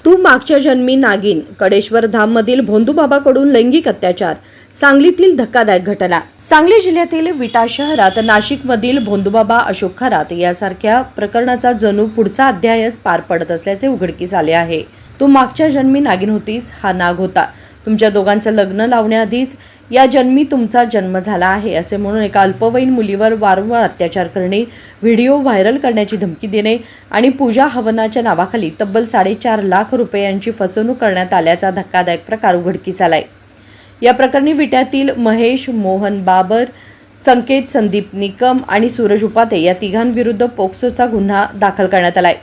तू मागच्या जन्मी नागिन. कडेश्वर धाममधील भोंदूबाबाकडून लैंगिक अत्याचार. सांगलीतील धक्कादायक घटना. सांगली जिल्ह्यातील विटा शहरात नाशिकमधील भोंदूबाबा अशोक खरात यासारख्या प्रकरणाचा जणू पुढचा अध्यायच पार पडत असल्याचे उघडकीस आले आहे. तू मागच्या जन्मी नागिन होतीस, हा नाग होता. तुमच्या दोघांचं लग्न लावण्याआधीच या जन्मी तुमचा जन्म झाला आहे असे म्हणून एका अल्पवयीन मुलीवर वारंवार अत्याचार करणे, व्हिडिओ व्हायरल करण्याची धमकी देणे आणि पूजा हवनाच्या नावाखाली तब्बल 4.5 लाख रुपयांची फसवणूक करण्यात आल्याचा धक्कादायक प्रकार उघडकीस आलाय. या प्रकरणी विट्यातील महेश मोहन बाबर, संकेत संदीप निकम आणि सूरज उपाध्ये या तिघांविरुद्ध पोक्सोचा गुन्हा दाखल करण्यात आलाय.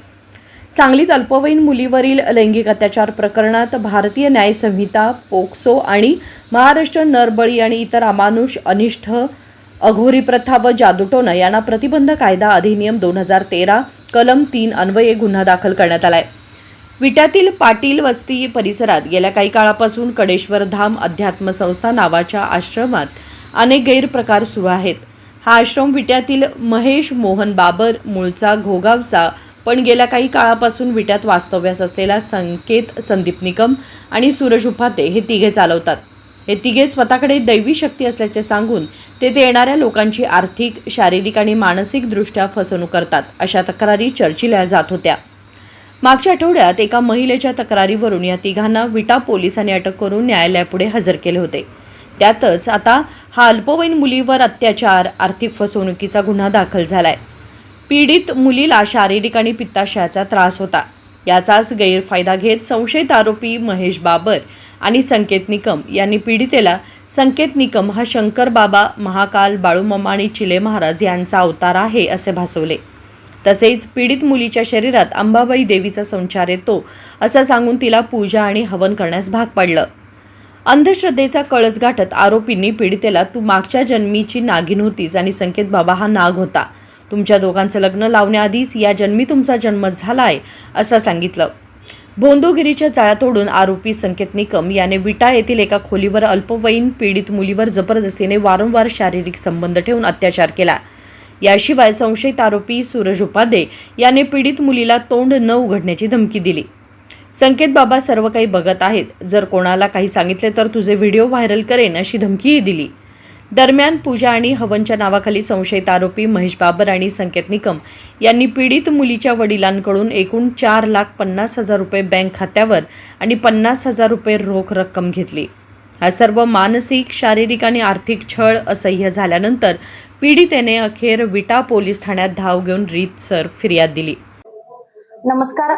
सांगलीत अल्पवयीन मुलीवरील लैंगिक अत्याचार प्रकरणात भारतीय न्याय संहिता, पोक्सो आणि महाराष्ट्र नरबळी आणि इतर अमानुष, अनिष्ठ, अघोरी प्रथा व जादूटोणा यांना प्रतिबंध कायदा अधिनियम 2013 कलम 3 अन्वये गुन्हा दाखल करण्यात आलाय. विट्यातील पाटील वस्ती परिसरात गेल्या काही काळापासून कडेश्वर धाम अध्यात्म संस्था नावाच्या आश्रमात अनेक गैरप्रकार सुरू आहेत. हा आश्रम विट्यातील महेश मोहन बाबर, मूळचा घोगावचा, पण गेल्या काही काळापासून विट्यात वास्तव्यास असलेला संकेत संदीप निकम आणि सूरज उपाध्ये हे तिघे चालवतात. हे तिघे स्वतःकडे दैवी शक्ती असल्याचे सांगून तेथे येणाऱ्या लोकांची आर्थिक, शारीरिक आणि मानसिकदृष्ट्या फसवणूक करतात, अशा तक्रारी चर्चिल्या जात होत्या. मागच्या आठवड्यात एका महिलेच्या तक्रारीवरून या तिघांना विटा पोलिसांनी अटक करून न्यायालयापुढे हजर केले होते. त्यातच आता हा अल्पवयीन मुलीवर अत्याचार, आर्थिक फसवणुकीचा गुन्हा दाखल झालाय. पीडित मुलीला शारीरिक आणि पित्ताशयाचा त्रास होता. याचाच गैरफायदा घेत संशयित आरोपी महेश बाबर आणि संकेत निकम यांनी पीडितेला संकेत निकम हा शंकर बाबा, महाकाल, बाळूमामा आणि चिले महाराज यांचा अवतार आहे असे भासवले. तसेच पीडित मुलीच्या शरीरात अंबाबाई देवीचा संचार येतो असं सांगून तिला पूजा आणि हवन करण्यास भाग पाडलं. अंधश्रद्धेचा कळस गाठत आरोपींनी पीडितेला तू मागच्या जन्मीची नागिन होतीस आणि संकेत बाबा हा नाग होता. तुमच्या दोघांचं लग्न लावण्याआधीच या जन्मी तुमचा जन्म झालाय असं सांगितलं. भोंदूगिरीच्या जाळ्या तोडून आरोपी संकेत निकम याने विटा येथील एका खोलीवर अल्पवयीन पीडित मुलीवर जबरदस्तीने वारंवार शारीरिक संबंध ठेवून अत्याचार केला. याशिवाय संशयित आरोपी सूरज उपाध्ये याने पीडित मुलीला तोंड न उघडण्याची धमकी दिली. संकेत बाबा सर्व काही बघत आहेत, जर कोणाला काही सांगितले तर तुझे व्हिडिओ व्हायरल करेन अशी धमकीही दिली. दरम्यान पूजा आणि हवनच्या नावाखाली संशयित आरोपी महेश बाबर आणि संकेत निकम यांनी पीडित मुलीच्या वडिलांकडून एकूण 4,50,000 रुपये बँक खात्यावर आणि 50,000 रुपये रोख रक्कम घेतली. हा सर्व मानसिक, शारीरिक आणि आर्थिक छळ असह्य झाल्यानंतर पीडितेने अखेर विटा पोलीस ठाण्यात धाव घेऊन रीतसर फिर्याद दिली. नमस्कार.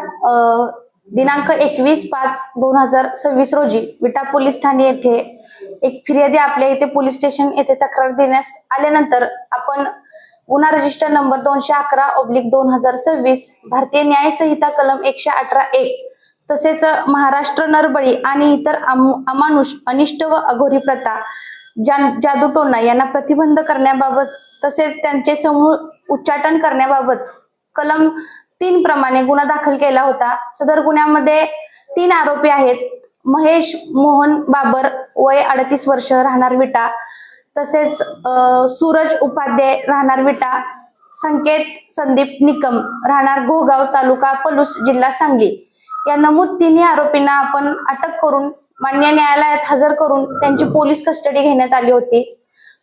दिनांक 21/5/2026 रोजी विटा पोलीस ठाणे येथे एक फिर्यादी आपल्या इथे पोलीस स्टेशन येथे तक्रार देण्यास आल्यानंतर आपण गुन्हा रजिस्टर नंबर 211/2026 भारतीय न्याय संहिता कलम 118(1) तसेच महाराष्ट्र नरबळी आणि इतर अमानुष, अनिष्ट व अघोरी प्रथा, जादूटोणा यांना प्रतिबंध करण्याबाबत तसेच त्यांचे समूळ उच्चाटन करण्याबाबत कलम 3 प्रमाणे गुन्हा दाखल केला होता. सदर गुन्ह्यामध्ये 3 आरोपी आहेत. महेश मोहन बाबर, वय 38 वर्ष, राहणार विटा, तसेच सूरज उपाध्ये, राहणार विटा, संकेत संदीप निकम, राहणार घोगाव, तालुका पलूस, जिल्हा सांगली. या नमूद 3 आरोपींना आपण अटक करून मान्य न्यायालयात हजर करून त्यांची पोलीस कस्टडी घेण्यात आली होती.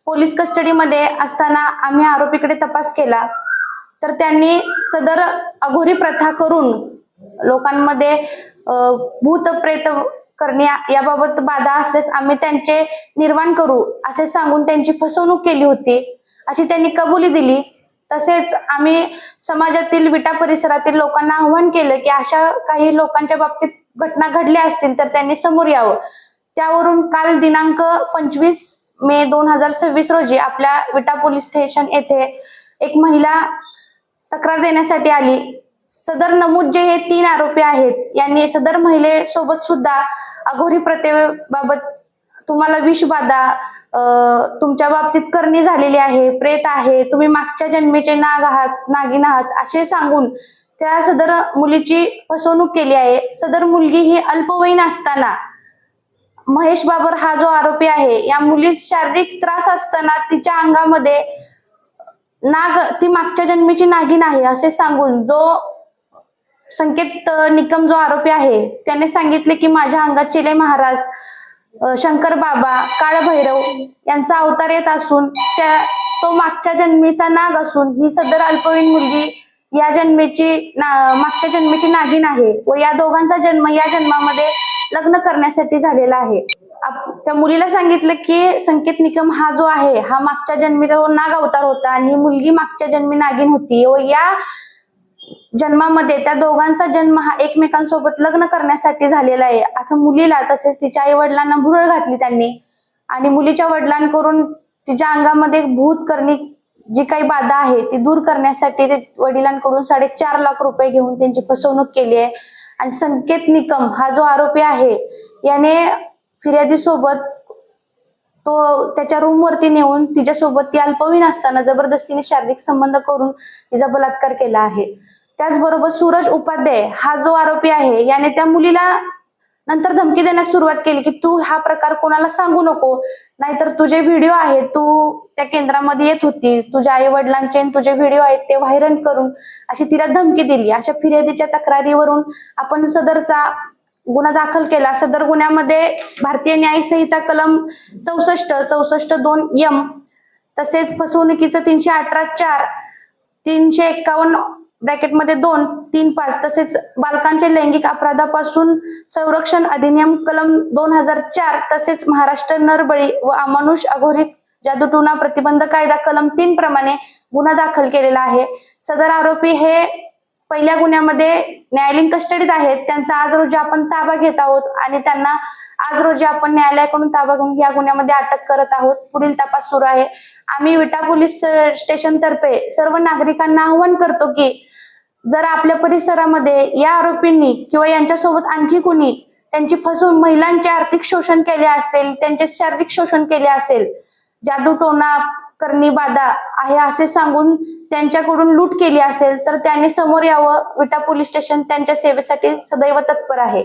पोलीस कस्टडीमध्ये असताना आम्ही आरोपीकडे तपास केला तर त्यांनी सदर अघोरी प्रथा करून लोकांमध्ये भूत प्रेत करणे याबाबत बाधा असल्यास आम्ही त्यांचे निर्माण करू असे सांगून त्यांची फसवणूक केली होती अशी त्यांनी कबुली दिली. तसेच आम्ही समाजातील विटा परिसरातील लोकांना आव्हान केलं की अशा काही लोकांच्या बाबतीत घटना घडल्या असतील तर त्यांनी समोर यावं. त्यावरून काल दिनांक 25/मे/2026 रोजी आपल्या विटा पोलीस स्टेशन येथे एक महिला तक्रार देण्यासाठी आली. सदर नमूद जे हे 3 आरोपी आहेत यांनी सदर महिलेसोबत सुद्धा अघोरी प्रथेबाबत तुम्हाला विषबाधा, तुमच्या बाबतीत करणी झालेली आहे, प्रेत आहे, तुम्ही मागच्या जन्मीचे नाग आहात, नागिन आहात असे सांगून त्या सदर मुलीची फसवणूक केली आहे. सदर मुलगी ही अल्पवयीन असताना महेश बाबर हा जो आरोपी आहे या मुलीस शारीरिक त्रास असताना तिच्या अंगामध्ये नाग, ती मागच्या जन्मीची नागिन आहे असे सांगून जो संकेत निकम जो आरोपी आहे त्याने सांगितले की माझ्या अंगात चिले महाराज, शंकर बाबा, काळभैरव यांचा अवतार येत असून तो मागच्या जन्मीचा नाग असून ही सदर अल्पवयीन मुलगी मागच्या जन्मीची नागिन आहे व या दोघांचा जन्म या जन्मामध्ये लग्न करण्यासाठी झालेला आहे. त्या मुलीला सांगितलं की संकेत निकम हा जो आहे हा मागच्या जन्मी नाग अवतार होता आणि ही मुलगी मागच्या जन्मी नागिन होती व या जन्मामध्ये त्या दोघांचा जन्म हा एकमेकांसोबत लग्न करण्यासाठी झालेला आहे असं मुलीला तसेच तिच्या आई वडिलांना भुरळ घातली त्यांनी. आणि मुलीच्या वडिलांकडून तिच्या अंगामध्ये भूत करणी जी काही बाधा आहे ती दूर करण्यासाठी ते वडिलांकडून 4.5 लाख रुपये घेऊन त्यांची फसवणूक केली आहे. आणि संकेत निकम हा जो आरोपी आहे याने फिर्यादी सोबत तो त्याच्या रूम वरती नेऊन तिच्यासोबत ती अल्पवयीन असताना जबरदस्तीने शारीरिक संबंध करून तिचा बलात्कार केला आहे. त्याचबरोबर सूरज उपाध्याय हा जो आरोपी आहे याने त्या मुलीला नंतर धमकी देण्यास सुरुवात केली की तू हा प्रकार कोणाला सांगू नको, नाहीतर तुझे व्हिडिओ आहेत, तू त्या केंद्रामध्ये येत होती, तुझ्या आई वडिलांचे तुझे व्हिडिओ आहेत ते व्हायरल करून अशी तिला धमकी दिली. अशा फिर्यादीच्या तक्रारीवरून आपण सदरचा गुन्हा दाखल केला. सदर गुन्ह्यामध्ये भारतीय न्याय संहिता कलम 64(2) तसेच फसवणुकीचं 318(4), 351 ब्रॅकेटमध्ये 2, 3-5 तसेच बालकांचे लैंगिक अपराधापासून संरक्षण अधिनियम कलम 2004 तसेच महाराष्ट्र नरबळी व अमानुष अघोरी जादूटोणा प्रतिबंध कायदा कलम 3 प्रमाणे गुन्हा दाखल केलेला आहे. सदर आरोपी हे पहिल्या गुन्ह्यामध्ये न्यायालयीन कस्टडीत आहेत. त्यांचा आज रोजी आपण ताबा घेत आहोत आणि त्यांना आज रोजी आपण न्यायालयाकडून ताबा घेऊन या गुन्ह्यामध्ये अटक करत आहोत. पुढील तपास सुरू आहे. आम्ही विटा पोलीस स्टेशन तर्फे सर्व नागरिकांना आवाहन करतो की जर आपल्या परिसरामध्ये या आरोपींनी किंवा यांच्यासोबत आणखी कुणी त्यांची फसवून महिलांचे आर्थिक शोषण केले असेल, त्यांचे शारीरिक शोषण केले असेल, जादूटोणा करणी बाधा आहे असे सांगून त्यांच्याकडून लूट केली असेल तर त्यांनी समोर यावं. विटा पोलीस स्टेशन त्यांच्या सेवेसाठी सदैव तत्पर आहे.